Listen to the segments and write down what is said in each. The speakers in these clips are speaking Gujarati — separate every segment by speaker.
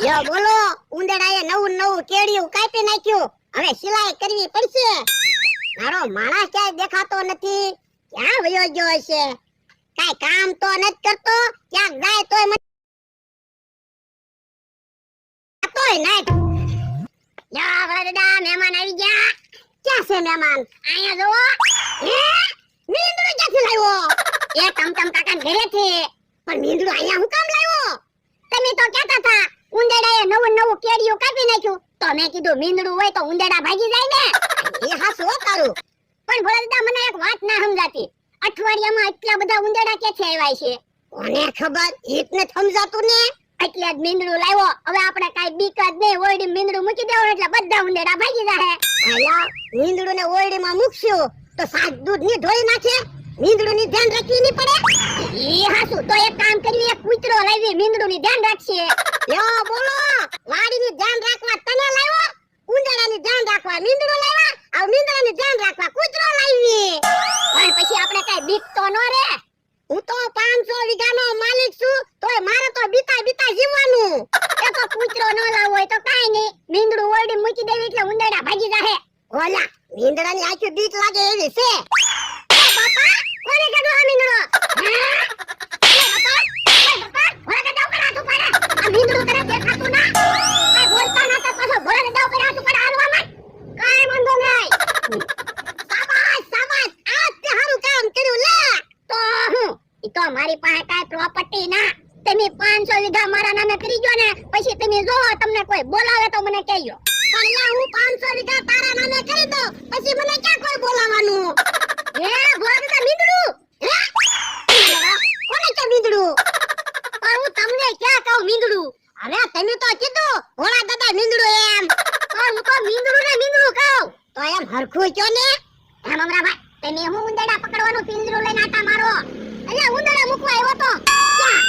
Speaker 1: યો બોલો, ઉંદડાએ નવું નવું કેડિયું કાપી નાખ્યું. હવે સિલાઈ કરવી પડશે. મારો માણસ ક્યાંય દેખાતો નથી. ક્યાં વયો ગયો હશે? કાઈ કામ તો નથી કરતો. ક્યાંક જાય તોય મને તોય નહીં. યા વરડા, મહેમાન આવી ગયા. ક્યાં છે મહેમાન? અહીંયા જોવો. હે, મીંદડો ક્યાંથી લાવ્યો? એ ટમટમ કાકા ઘરે છે. પણ મીંદડો અહીંયા હું કામ લાવ્યો? તમે તો કહેતા હતા ઉંદડાએ નવું નવું કેડિયું કાપી નાખ્યું. તો મેં કીધું મીંદડું હોય તો ઉંદડા ભાગી જાય ને. એ હાસુ તારું. પણ ભોળાદાદા, મને એક વાત ના સમજાતી. અઠવાડિયામાં એટલા બધા ઉંદડા ક્યાંથી આવ્યા છે? કોને ખબર? ઈટને સમજાતું ને. એટલે જ મીંદડું લાવ્યો. હવે આપણે કાઈ બીક જ નહીં. ઓરડી મીંદડું મૂકી દેવું એટલે બધા ઉંદડા ભાગી જાય. આયા મીંદડું ને ઓરડીમાં મૂકશું તો સાત દૂધ ની ઢોળી નાખે. મીંદડું ની ધ્યાન રાખવી ની પડે. ઈ હાસુ તો એક કામ કરવી, એક કૂતરો લાવી મીંદડું ની ધ્યાન રાખશે. યો બોલો, વાડી ની ધ્યાન રાખવા તને લાવ્યો, ઉંદડા ની ધ્યાન રાખવા મીંદડું લાવ્યા. આ મીંદડા ની ધ્યાન રાખવા કૂતરો લાવી. પણ પછી આપણે કઈ બીક તો ન રે. હું તો 500 વીઘાનો માલિક છું, તોય મારે તો બીતા બીતા જીવવાનું. એ તો કૂતરો ન લાવો હોય તો કાઈ નહીં, મીંદડું ઓરડી મૂકી દેવી એટલે ઉંદડા ભાગી જાહે. ઓલા મીંદડાની આખી બીક લાગે એવી છે. બાપા, કોને કીધું આ મીંદડો? મીંદડું કરે દેખાતું ના. આ બોલતા ના તો પાછો ભોળા દાવ પર હાથ ઉપર હાલવા માંડ. કાઈ વાંધો નહીં. શાબાશ શાબાશ, આ તે હારું કામ કર્યું લે. તો હું ઈ તો મારી પાસે કાઈ પ્રોપર્ટી ના. તમે 500 વીઘા મારા નામે કરી ગયો ને, પછી તમે જોવો તમને કોઈ બોલાવે તો મને કહેજો. પણ યા હું 500 વીઘા તારા નામે કરી દઉં, પછી મને ક્યાં કોઈ બોલાવાનું? હે ભોળા દાદા, મીંદડું હે કોને કે મીંદડું? પણ હું તમને ક્યાં કહું મીંદડું? હવે તમે તો કીધું ભોળા દાદા મીંદડું એમ. પણ હું તો મીંદડું ને મીંદડું કહું. તો એમ હરખું કયો ને. હે મમરાભાઈ, તમે હું ઉંદડા પકડવાનું પિંજરું લઈને આટા મારો. અહીંયા ઉંદડા મૂકવા આવ્યો તો. ક્યાં?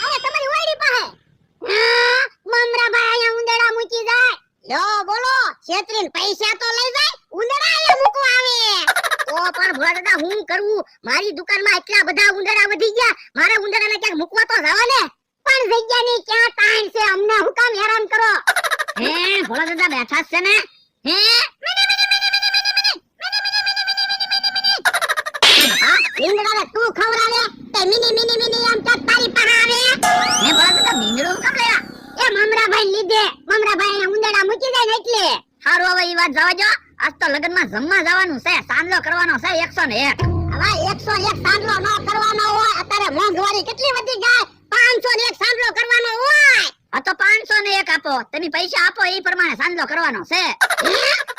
Speaker 1: અરે તમારી ઓયડી પાસે. મમરાભાઈ, અહીંયા ઉંદડા મૂકી જાય. લો બોલો, છેતરીને પૈસા તો લઈ જાય, ઉંદડા અહીંયા મૂકવા આવે. ઓ પણ ભોળા દાદા, હું કરવું? મારી દુકાનમાં એટલા બધા ઉંદડા વધી ગયા, મારે ઉંદડાને ક્યાંક મૂકવા તો જવા ને. પણ જગ્યાની ક્યાં ટાઈમ છે? અમને હું કામ હેરાન કરો? હે ભોળા દાદા બેઠા છે ને? હે મીંદડાને તું ખવડાવે તે મિની મિની મિની આમ તો તારી પાસે આવે. હે ભોળા દાદા, મીંદડું કામ લેવા? એ મમરાભાઈ લીધે. મમરાભાઈ ઉંદડા મૂકી જાય ને એટલે. હારું, હવે ઈ વાત જવા દો. આજ તો લગનમાં જમવા જવાનું છે, સાંજલો કરવાનો છે 101. હવે 101 સાંજલો ન કરવાનો હોય. અત્યારે મોંઘવારી કેટલી વધી ગઈ. 501 સાંજલો કરવાનો હોય. આ તો 501 આપો. તમે પૈસા આપો એ પ્રમાણે સાંજલો કરવાનો છે.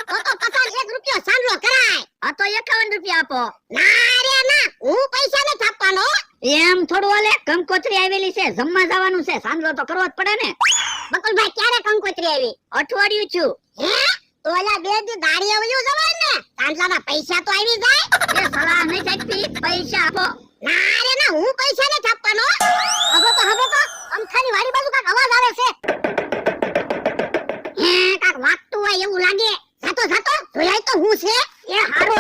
Speaker 1: તો 51 રૂપિયા સાંજલો કરાય. આ તો 51 રૂપિયા આપો. ના રે ના, હું પૈસા ન છાપવાનો. એમ થોડું હાલે. કંકોત્રી આવેલી છે, જમવા જવાનું છે, સાંજલો તો કરવો જ પડે ને. બકુલભાઈ, ક્યારે કંકોત્રી આવી? અઠવાડિયું છું. હે તો ઓલા બે દી દાડી આવજો જવાય ને, સાંજલાના પૈસા તો આવી જાય. એ સલાહ નહીં ચાકતી, પૈસા આપો. ના રે ના, હું પૈસા ન છાપવાનો. હવે તો અમથાની વાડી બાજુ કાક અવાજ આવે છે. હે કાક વાગતું હોય એવું લાગે. જાતો જોયાય તો હું છે. એ હારો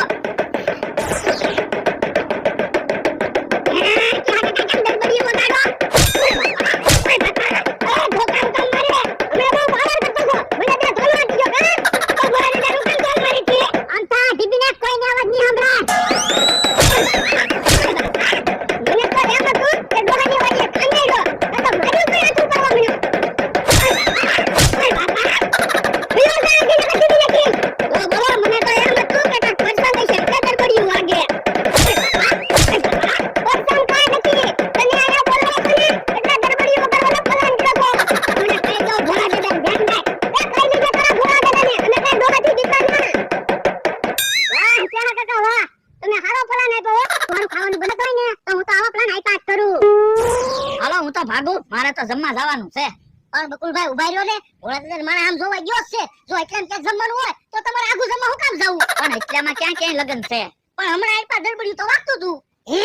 Speaker 1: મારે તો જમવા જવાનું છે. પણ બકુલભાઈ ઉભા રહ્યો ને, ભોળા દાદા મને આમ જોવા ગયો છે. જો એટલામાં ક્યાંક જમવાનું હોય તો તમારે આગુ જમવા હું કામ જાવું? પણ એટલામાં ક્યાં લગન છે. પણ હમણાં એક દરબડિયું તો વાગતું તું. હે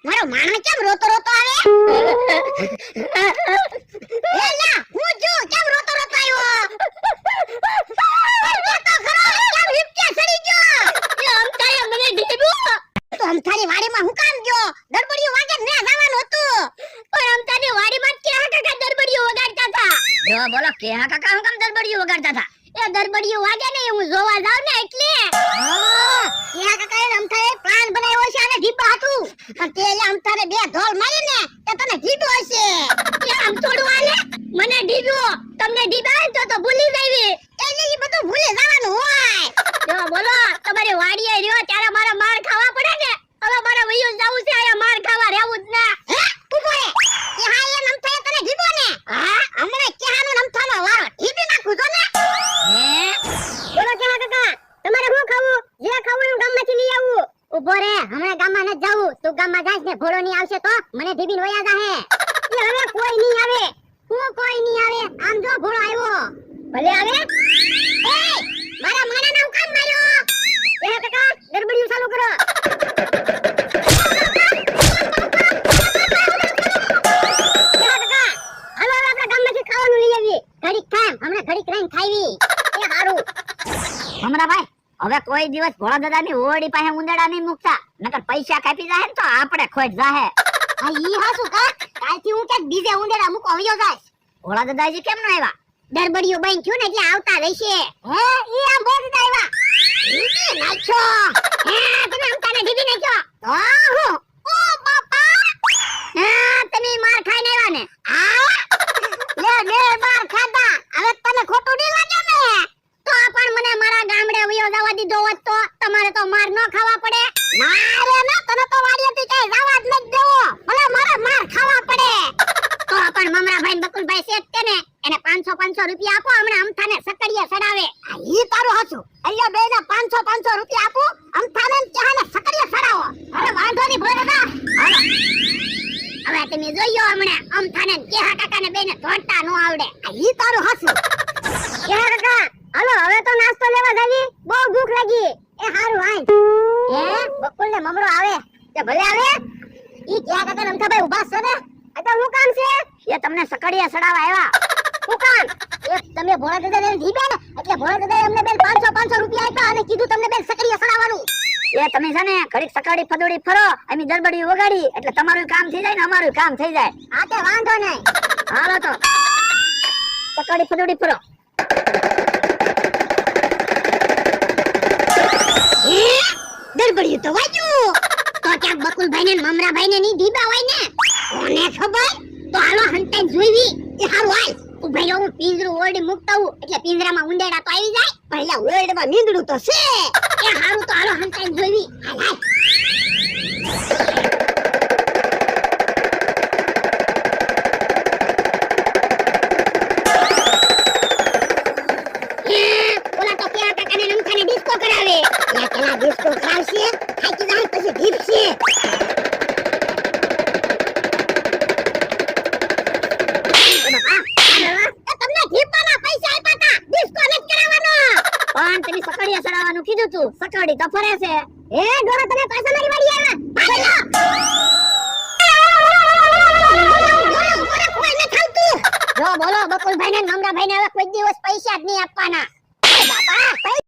Speaker 1: મારો માણસ કેમ રોતો આવે? એ લા, હું જો કેમ રોતો આવ્યો? તો ખરો કેમ હિપકે સડી ગયો? એ અમથાએ મને દીધું. તો અમથાની વાડીમાં હું કામ ગયો? દરબડિયું વાગે ને જવાનું હતું. પણ અમથાની વાડીમાં ક્યાં કાકા દરબડિયું વગાડતા હતા? જો બોલો કેહા કાકા હું કામ દરબડિયું વગાડતા હતા? એ દરબડિયું વાગે ને હું જોવા જાવ ને એટલે. કેહા કાકાએ અમથાએ પ્લાન બનાવ્યો છે અને ઢીબા હતું. પણ તે અમથાને બે ઢોલ મારી ને તે તને ઢીબો હશે. એ આમ થોડું હાલે મને ઢીબો તમને ઢીબા તો ભૂલી જાવી. એટલે ઈ બધું ભૂલી જવાનું હોય. જો બોલો તમારી વાડીએ રહ્યો ત્યારે મારા માર ખાવા પડે ને. હવે મારા વયું જાવું છે આયા માર ખાવા રહેવું જ ના. હે તું બોલે કેહા એ નમથાએ તને ઢીબો ને? હા હમણે કેહાનો નમથાનો વારો ઢીબી નાખું તો ને. હે બોલો કેહા કાકા તમારે શું ખાવું? જે ખાવું હું ગામમાંથી લઈ આવું. ઉભો રે હમણાં ગામમાં ન જાવું. તું ગામમાં જાઈસ ને ભોળો ની આવશે તો મને ઢીબીન વયા જાહે. એ હવે કોઈ નહીં આવે. હું કોઈ નહીં આવે. આમ જો ભોળો આવ્યો. ભલે આવે. એ મારા માના નામ કામ માર્યો. કેહા કાકા ગરબડિયું ચાલુ કરો. કેહા કાકા હાલો આપણે ગામમાંથી ખાવાનું લઈ આવીએ. ઘડીક ખામ હમણાં ઘડીક રહીને ખાવી. એ હારું હમણાં ભાઈ હવે કોઈ દિવસ ભોળા દાદાની ઓરડી પાસે ઉંદેડા નહીં મૂકતા. નકર પૈસા કાપી જાહે ને તો આપણે ખોટ જાહે. આ ઈ હાસુ કા કાલથી હું કે બીજે ઉંદેડા મૂકો આવ્યો જાય. ભોળા દાદાજી કેમ ન આવ્યા? દરબડિયું બંધ થયું ને એટલે આવતા રહેશે. હે ઈ આમ બોલ દીધા આવ્યા. ઈ નાખ્યો. હે તમે આમતાને ઢીબી નાખ્યો. તો હું ઓ બાપા હે તમે માર ખાઈને આવ્યા ને? હા લે માર ખાધા. હવે તને ખોટું નહીં લાગે ને? તો પણ મને મારા ગામડે વયો જવા દીધો હોત તો તમારે તો માર ન ખાવા પડે. મારે ના તને તો વાડીએથી કઈ જવા જ ન દેવો. ભલે મારે માર ખાવા પડે. તો પણ મમરાભાઈ બકુલભાઈ છે તે ને એને 500 રૂપિયા આપો હમણાં અમથાને સકડીએ સડાવે. આ ઈ તારું હાચું. અહીંયા બેને 500 રૂપિયા આપો અમથાને ચાહને સકડીએ સડાવો. અરે વાંધો નહીં ભોળા દાદા. હાલો હવે તમે જોયો હમણાં અમથાને કેહા કાકાને બેને ધોડતા ન આવડે. આ ઈ તારું હાચું. કેહા કાકા હાલો હવે તો નાસ્તો લેવા જાવી. બહુ ભૂખ લાગી. એ હારું આય. હે બકુલ ને મમરો આવે. તે ભલે આવે. ઈ કેહા કાકા અમથાભાઈ ઊભા છે ને? આ તો હું કામ છે? એ તમને સકડીએ સડાવા આવ્યા. હું કામ? એ તમે ભોળા દાદાને ઢીબે ને એટલે ભોળા દાદાએ અમને બેન 500 રૂપિયા આપ્યા અને કીધું તમને બેન સકડીએ સડાવવાનું. એ તમે છે ને ઘડીક સકડી ફદોડી ફરો અમે દરબડી વગાડી એટલે તમારું કામ થઈ જાય ને અમારું કામ થઈ જાય. હા તે વાંધો નહીં. હાલો તો સકડી ફદોડી ફરો. દરબડી તો વાજ્યું. તો ક્યાંક બકુલભાઈ ને મમરાભાઈ ને ની ઢીબા હોય ને કોને ખબર? તો હાલો હંતાઈ જોઈવી. એ હારું આય ઉભઈ રહો. હું પિંજરું ઓરડી મુકતા હું એટલે પિંજરામાં ઉંદેડા તો આવી જાય. પહેલા ઓરડીમાં નીંદડું તો છે. એ હારું તો હાલો હંતાઈ જોઈવી. હાલ હાલ ઓલા તો કેહા કાકાને નમથાને ડિસ્કો કરાવે. એ પેલા ડિસ્કો કરાવશે થાકી જાય પછી ઢીપશે. તમે સકડીએ સડાવવાનું કીધું તું. સકડી તો ફરે છે. એ ડોરા તમે પાછા મારી વાડી આવ્યા. જો બોલો બકુલભાઈ ને મમરાભાઈ ને હવે કોઈ દિવસ પૈસા જ નહીં આપવાના. બાપા